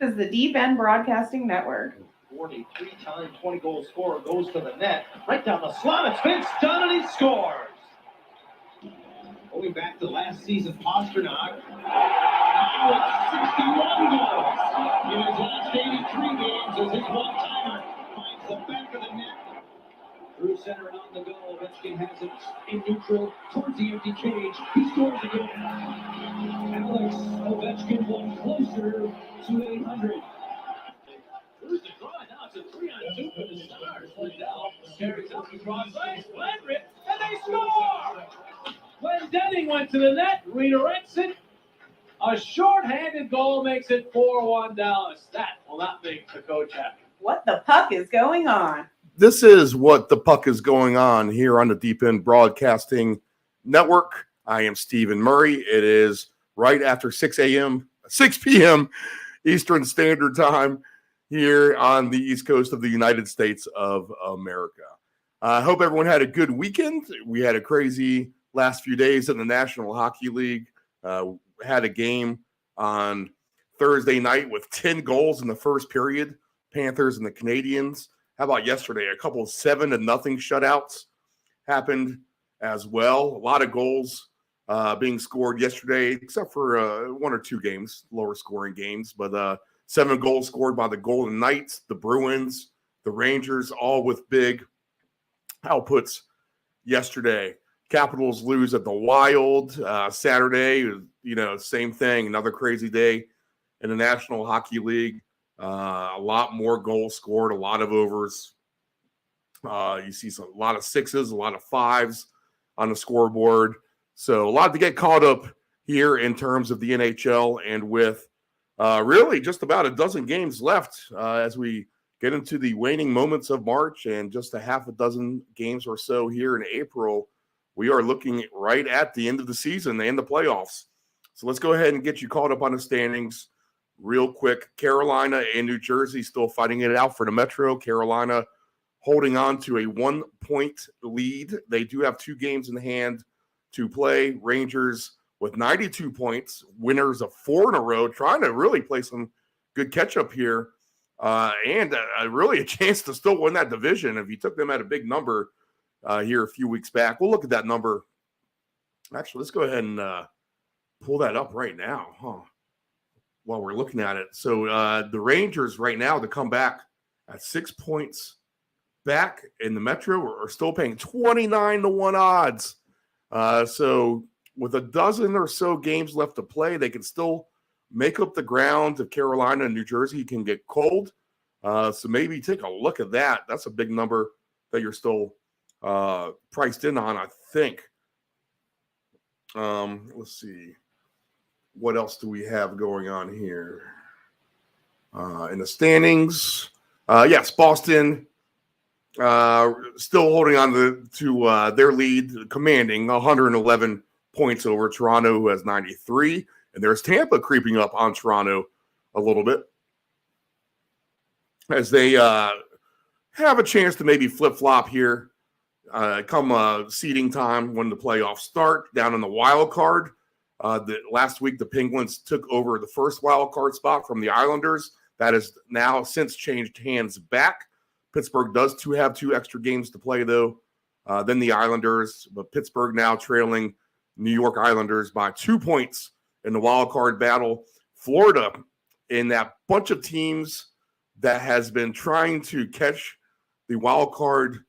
This is the Deep End Broadcasting Network. 43-time 20-goal scorer goes to the net. Right down the slot. It's Vince Dunn, and he scores. Going back to last season, Pasternak. Now it's 61 goals in his last 83 games as his one-timer finds the back of the net. Through center and on the go. Metzger has it in neutral towards the empty cage. He scores again. Alex Ovechkin one closer to 800. Who's the draw? Now it's a 3-on-2 for the Stars. Lindell carries up across ice. Landry, and they score! When Denning went to the net, redirects it. A short-handed goal makes it 4-1 Dallas. That will not make the coach happy. What the puck is going on? This is what the puck is going on here on the Deep End Broadcasting Network. I am Stephen Murray. It is right after 6 p.m. Eastern Standard Time here on the East Coast of the United States of America. I hope everyone had a good weekend. We had a crazy last few days in the National Hockey League. Had a game on Thursday night with 10 goals in the first period, Panthers and the Canadians. How about yesterday? A couple of 7-0 shutouts happened as well. A lot of goals being scored yesterday, except for one or two games, lower scoring games. But 7 goals scored by the Golden Knights, the Bruins, the Rangers, all with big outputs yesterday. Capitals lose at the Wild Saturday. Same thing. Another crazy day in the National Hockey League. A lot more goals scored, a lot of overs. You see a lot of 6s, a lot of 5s on the scoreboard. So a lot to get caught up here in terms of the NHL, and with really just about a dozen games left as we get into the waning moments of March, and just a half a dozen games or so here in April. We are looking right at the end of the season and the playoffs. So let's go ahead and get you caught up on the standings real quick. Carolina and New Jersey still fighting it out for the Metro. Carolina holding on to a 1-point lead. They do have 2 games in hand to play. Rangers with 92 points, winners of 4 in a row, trying to really play some good catch-up here. And really a chance to still win that division if you took them at a big number here a few weeks back. We'll look at that number. Actually, let's go ahead and pull that up right now, while we're looking at it. So the Rangers right now, to come back at 6 points back in the Metro, are still paying 29-1 odds. So with a dozen or so games left to play, they can still make up the ground if Carolina and New Jersey can get cold. So maybe take a look at that. That's a big number that you're still priced in on, I think. Let's see. What else do we have going on here? In the standings, yes, Boston still holding on to their lead, commanding 111 points over Toronto, who has 93. And there's Tampa creeping up on Toronto a little bit as they have a chance to maybe flip-flop here come seeding time when the playoffs start down in the wild card. Last week, the Penguins took over the first wild card spot from the Islanders. That has now since changed hands back. Pittsburgh does have 2 extra games to play, though, than the Islanders. But Pittsburgh now trailing New York Islanders by 2 points in the wild card battle. Florida, in that bunch of teams that has been trying to catch the wild card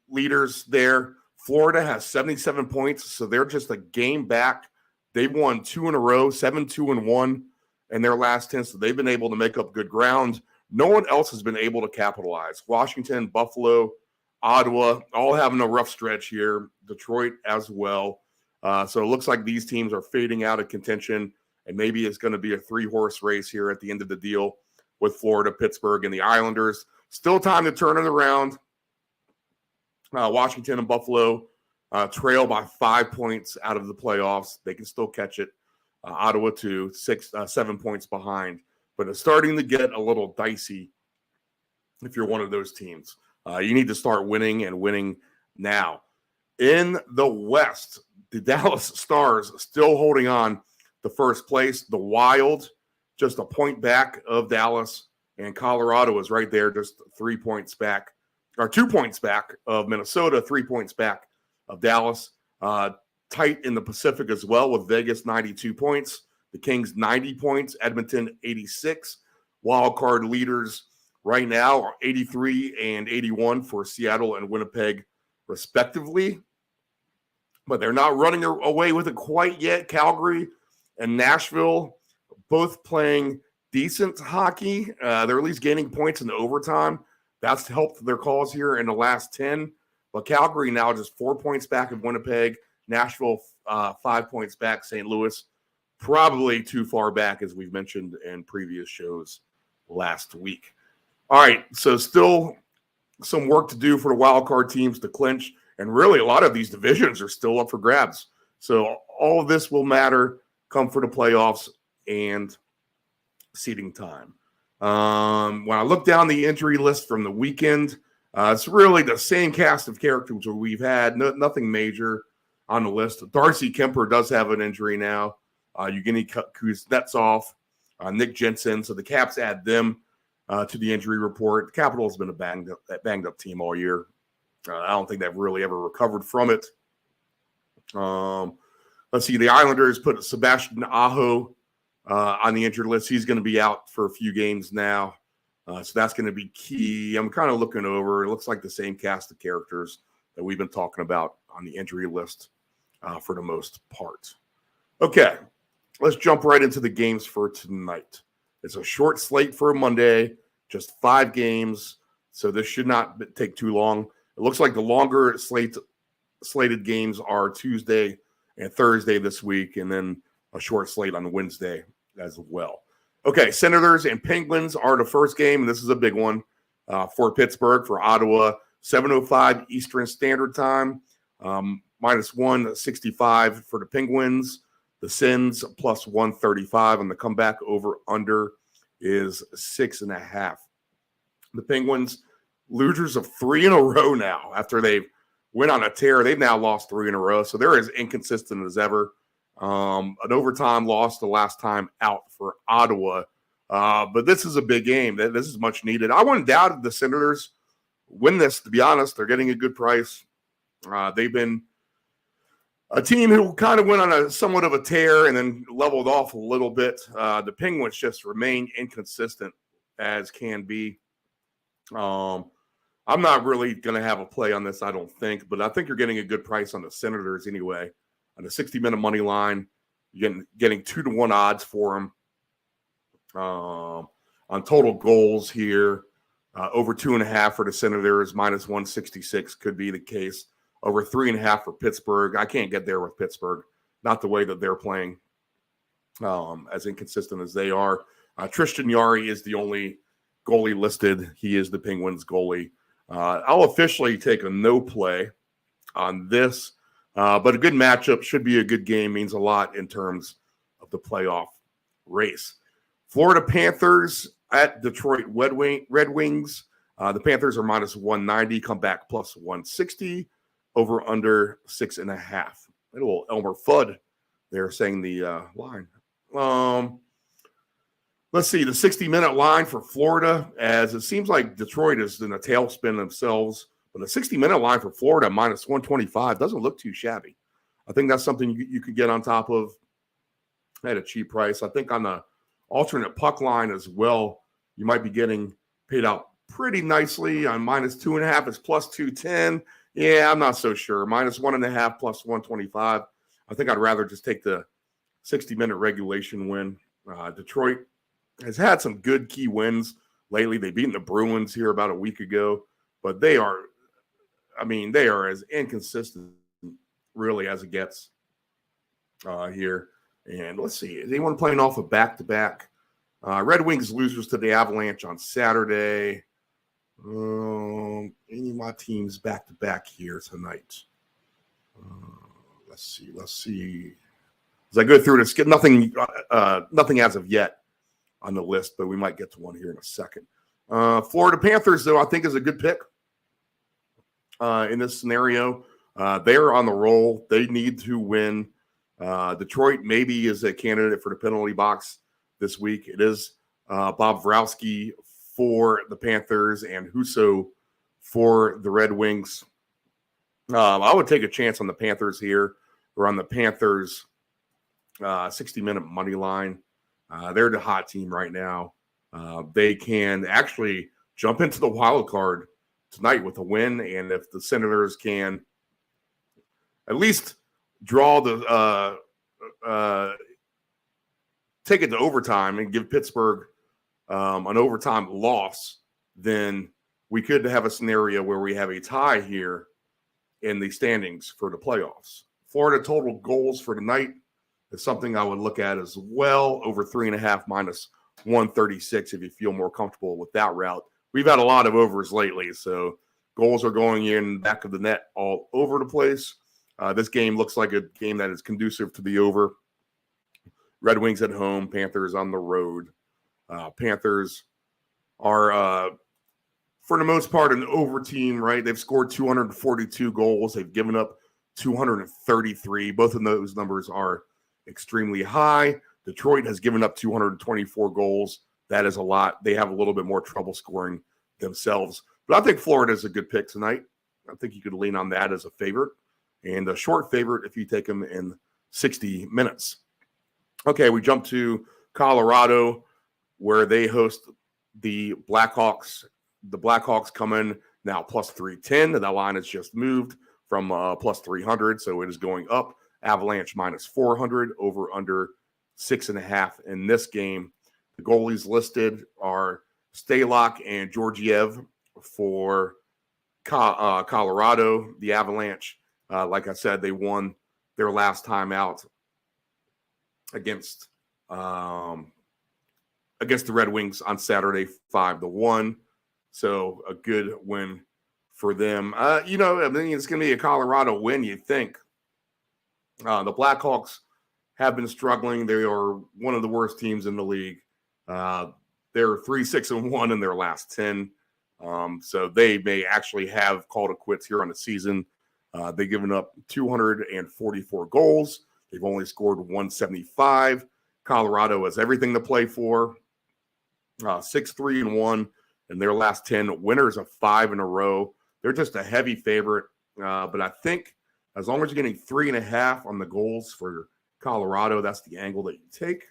leaders there, Florida has 77 points, so they're just a game back. They've won 2 in a row, 7-2-1 in their last 10, so they've been able to make up good ground. No one else has been able to capitalize. Washington, Buffalo, Ottawa, all having a rough stretch here. Detroit as well. So it looks like these teams are fading out of contention, and maybe it's going to be a 3-horse race here at the end of the deal with Florida, Pittsburgh, and the Islanders. Still time to turn it around. Washington and Buffalo trail by 5 points out of the playoffs. They can still catch it. Ottawa to 7 points behind. But it's starting to get a little dicey if you're one of those teams. You need to start winning and winning now. In the West, the Dallas Stars still holding on to first place. The Wild just a point back of Dallas, and Colorado is right there, just 3 points back, or 2 points back of Minnesota, 3 points back of Dallas. Tight in the Pacific as well, with Vegas 92 points, the Kings 90 points, Edmonton 86. Wild card leaders right now are 83 and 81 for Seattle and Winnipeg, respectively. But they're not running away with it quite yet. Calgary and Nashville both playing decent hockey. They're at least gaining points in the overtime. That's helped their cause here in the last 10. But Calgary now just 4 points back of Winnipeg. Nashville 5 points back. St. Louis probably too far back, as we've mentioned in previous shows last week. All right, so still some work to do for the wild card teams to clinch. And really, a lot of these divisions are still up for grabs. So all of this will matter come for the playoffs and seeding time. When I look down the injury list from the weekend, it's really the same cast of characters we've had. Nothing major on the list. Darcy Kemper does have an injury now. Evgeny Kuznetsov, Nick Jensen. So the Caps add them to the injury report. The Capital has been a banged up team all year. I don't think they've really ever recovered from it. Let's see. The Islanders put Sebastian Aho on the injured list. He's going to be out for a few games now. So that's going to be key. I'm kind of looking over. It looks like the same cast of characters that we've been talking about on the injury list for the most part. Okay, let's jump right into the games for tonight. It's a short slate for a Monday, just 5 games. So this should not take too long. It looks like the longer slated games are Tuesday and Thursday this week, and then a short slate on Wednesday as well. Okay, Senators and Penguins are the first game, and this is a big one for Pittsburgh, for Ottawa, 7:05 Eastern Standard Time, minus 165 for the Penguins. The Sens plus 135, and the comeback over under is 6.5. The Penguins, losers of 3 in a row now after they went on a tear. They've now lost 3 in a row, so they're as inconsistent as ever. An overtime loss the last time out for Ottawa. But this is a big game. This is much needed. I wouldn't doubt the Senators win this, to be honest. They're getting a good price. They've been a team who kind of went on a somewhat of a tear and then leveled off a little bit. The Penguins just remain inconsistent as can be. I'm not really going to have a play on this, I don't think, but I think you're getting a good price on the Senators anyway. On the 60-minute money line, you're getting 2-to-1 odds for them. On total goals here, over 2.5 for the Senators, minus 166 could be the case. Over 3.5 for Pittsburgh. I can't get there with Pittsburgh. Not the way that they're playing, as inconsistent as they are. Tristan Jarry is the only goalie listed. He is the Penguins goalie. I'll officially take a no play on this, but a good matchup, should be a good game, means a lot in terms of the playoff race. Florida Panthers at Detroit Red Wings. The Panthers are minus 190, come back plus 160. Over under 6.5. A little Elmer Fudd there saying the line. Let's see, the 60-minute line for Florida, as it seems like Detroit is in a tailspin themselves. But the 60-minute line for Florida, minus 125, doesn't look too shabby. I think that's something you could get on top of at a cheap price. I think on the alternate puck line as well, you might be getting paid out pretty nicely. On minus 2.5, it's plus 210. Yeah, I'm not so sure. Minus 1.5 plus 125. I think I'd rather just take the 60-minute regulation win. Detroit has had some good key wins lately. They've beaten the Bruins here about a week ago, but they are as inconsistent really as it gets here. And let's see, is anyone playing off a back-to-back? Red Wings losers to the Avalanche on Saturday. Any of my teams back-to-back here tonight. Let's see. As I go through this, get nothing as of yet on the list, but we might get to one here in a second. Florida Panthers, though, I think is a good pick in this scenario. They're on the roll. They need to win. Detroit maybe is a candidate for the penalty box this week. It is Bob Vrowski for the Panthers and Husso for the Red Wings. I would take a chance on the Panthers here, or on the Panthers 60-minute money line. They're the hot team right now. They can actually jump into the wild card tonight with a win, and if the Senators can at least draw the take it to overtime and give Pittsburgh an overtime loss, then we could have a scenario where we have a tie here in the standings for the playoffs. Florida total goals for tonight is something I would look at as well, over 3.5 minus 136 if you feel more comfortable with that route. We've had a lot of overs lately, so goals are going in back of the net all over the place. This game looks like a game that is conducive to the over. Red Wings at home, Panthers on the road. Panthers are, for the most part, an over team, right? They've scored 242 goals. They've given up 233. Both of those numbers are extremely high. Detroit has given up 224 goals. That is a lot. They have a little bit more trouble scoring themselves. But I think Florida is a good pick tonight. I think you could lean on that as a favorite, and a short favorite if you take them in 60 minutes. Okay, we jump to Colorado, where they host the Blackhawks. The Blackhawks come in now plus 310. That line has just moved from plus 300, so it is going up. Avalanche minus 400, over under 6.5 in this game. The goalies listed are Stalock and Georgiev for Colorado. The Avalanche, like I said, they won their last time out against the Red Wings on Saturday, 5-1. So a good win for them. I mean, it's going to be a Colorado win, you think. The Blackhawks have been struggling. They are one of the worst teams in the league. They're 3-6-1 in their last 10. So they may actually have called it quits here on the season. They've given up 244 goals. They've only scored 175. Colorado has everything to play for. 6-3-1 in their last 10. Winners of 5 in a row. They're just a heavy favorite. But I think as long as you're getting 3.5 on the goals for Colorado, that's the angle that you take.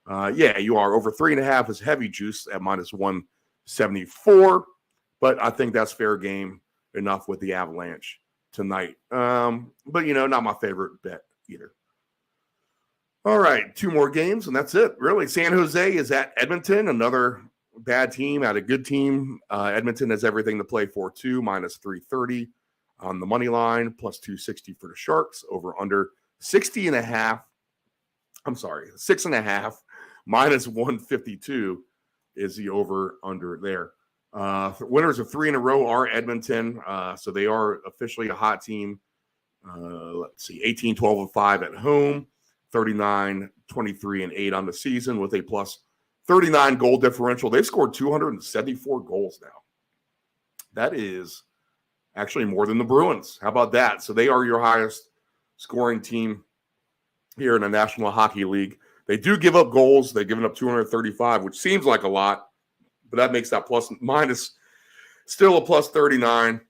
Yeah, you are. Over 3.5 is heavy juice at minus 174. But I think that's fair game enough with the Avalanche tonight. But, not my favorite bet either. All right, 2 more games, and that's it. Really, San Jose is at Edmonton, another bad team at a good team. Edmonton has everything to play for, too, minus 330 on the money line, plus 260 for the Sharks, over under 60.5. I'm sorry, 6.5, minus 152 is the over under there. Winners of 3 in a row are Edmonton, so they are officially a hot team. Let's see, 18-12-5 at home, 39-23-8 on the season with a plus 39 goal differential. They've scored 274 goals now. That is actually more than the Bruins. How about that? So they are your highest scoring team here in the National Hockey League. They do give up goals. They've given up 235, which seems like a lot, but that makes that plus minus still a plus 39.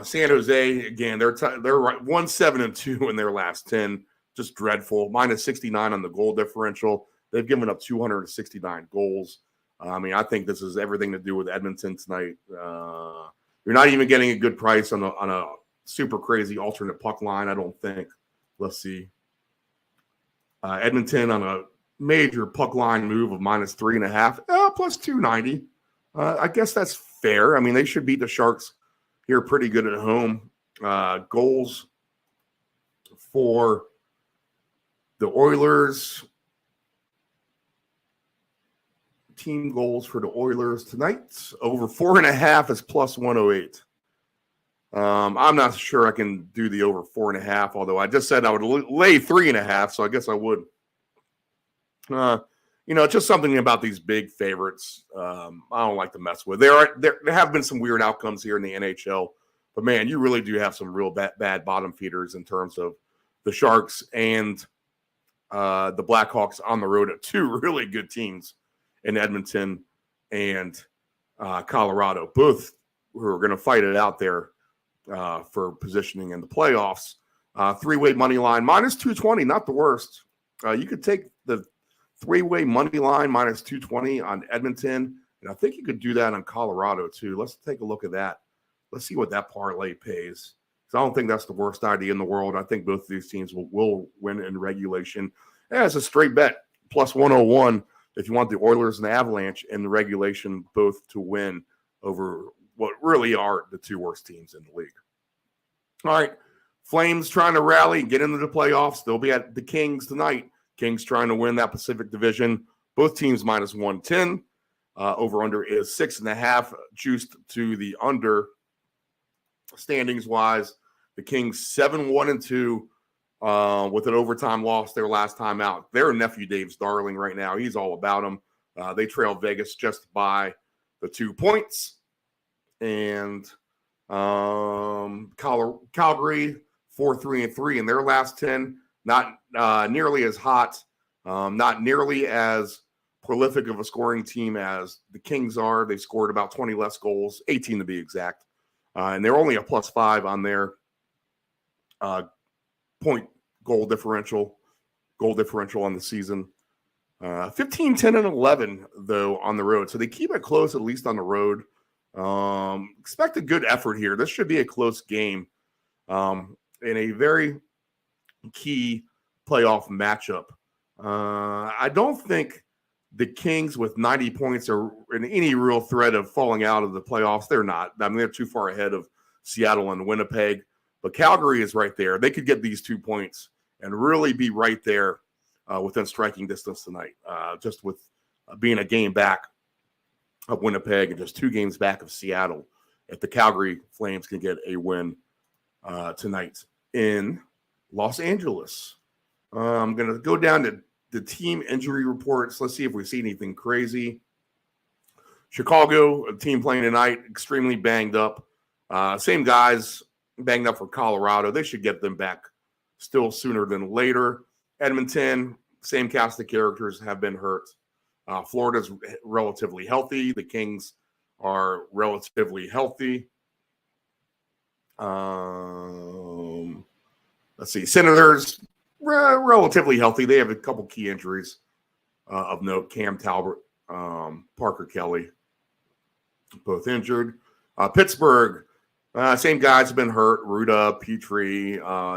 San Jose, again, they're 1-7-2 in their last 10. Just dreadful. Minus 69 on the goal differential. They've given up 269 goals. I mean, I think this is everything to do with Edmonton tonight. You're not even getting a good price on a super crazy alternate puck line, I don't think. Let's see. Edmonton on a major puck line move of minus 3.5, plus 290. I guess that's fair. I mean, they should beat the Sharks here pretty good at home. Goals for the Oilers. Team goals for the Oilers tonight. Over 4.5 is plus 108. I'm not sure I can do the over 4.5, although I just said I would lay 3.5, so I guess I would. Just something about these big favorites I don't like to mess with. There have been some weird outcomes here in the NHL, but man, you really do have some real bad bottom feeders in terms of the Sharks and the Blackhawks on the road at two really good teams in Edmonton and Colorado, both who are going to fight it out there for positioning in the playoffs. Three-way money line, minus 220, not the worst. You could take the three-way money line, minus 220 on Edmonton, and I think you could do that on Colorado too. Let's take a look at that. Let's see what that parlay pays. So I don't think that's the worst idea in the world. I think both of these teams will win in regulation. Yeah, it's a straight bet, plus 101 if you want the Oilers and the Avalanche in the regulation both to win over what really are the two worst teams in the league. All right, Flames trying to rally and get into the playoffs. They'll be at the Kings tonight. Kings trying to win that Pacific Division. Both teams minus 110. Over-under is 6.5, juiced to the under. Standings-wise, the Kings 7-1-2 with an overtime loss their last time out. Their nephew Dave's darling right now. He's all about them. They trail Vegas just by the 2 points. And Calgary 4-3-3 in their last 10. Not nearly as hot, not nearly as prolific of a scoring team as the Kings are. They scored about 20 less goals, 18 to be exact. And they're only a +5 on their point goal differential on the season. 15, 10, and 11, though, on the road. So they keep it close, at least on the road. Expect a good effort here. This should be a close game in a very key playoff matchup. I don't think the Kings with 90 points are in any real threat of falling out of the playoffs. They're not. I mean, they're too far ahead of Seattle and Winnipeg. But Calgary is right there. They could get these 2 points and really be right there within striking distance tonight, just with being a game back of Winnipeg and just 2 games back of Seattle. If the Calgary Flames can get a win tonight in Los Angeles. I'm going to go down to the team injury reports. Let's see if we see anything crazy. Chicago, a team playing tonight, extremely banged up. Same guys banged up for Colorado. They should get them back still sooner than later. Edmonton, same cast of characters have been hurt. Florida's relatively healthy. The Kings are relatively healthy. Let's see. Senators, relatively healthy. They have a couple key injuries of note. Cam Talbot, Parker Kelly, both injured. Pittsburgh, same guys have been hurt. Ruda, Petrie,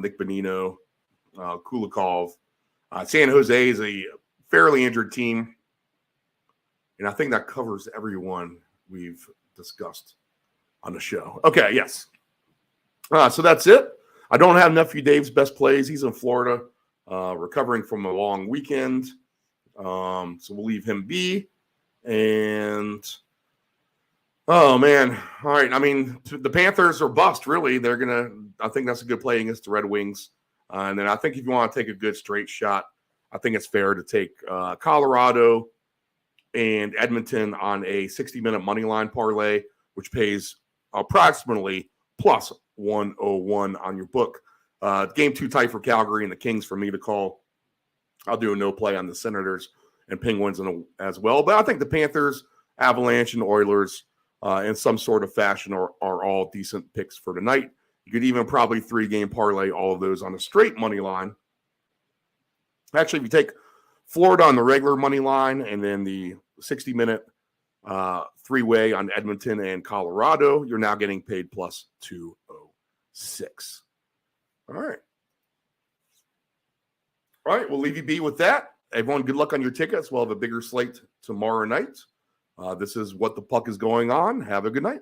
Nick Bonino, Kulikov. San Jose is a fairly injured team. And I think that covers everyone we've discussed on the show. Okay, yes. So that's it. I don't have Nephew Dave's best plays. He's in Florida, recovering from a long weekend. So we'll leave him be. And, oh, man. All right. I mean, the Panthers are bust, really. I think that's a good play against the Red Wings. And then I think if you want to take a good straight shot, I think it's fair to take Colorado and Edmonton on a 60-minute money line parlay, which pays approximately plus 101 on your book. Game too tight for Calgary and the Kings for me to call. I'll do a no play on the Senators and Penguins as well. But I think the Panthers, Avalanche, and Oilers in some sort of fashion are all decent picks for tonight. You could even probably 3-game parlay all of those on a straight money line. Actually, if you take Florida on the regular money line and then the 60-minute 3-way on Edmonton and Colorado, you're now getting paid plus 206. All right. All right, we'll leave you be with that. Everyone, good luck on your tickets. We'll have a bigger slate tomorrow night. This is What the Puck is Going On. Have a good night.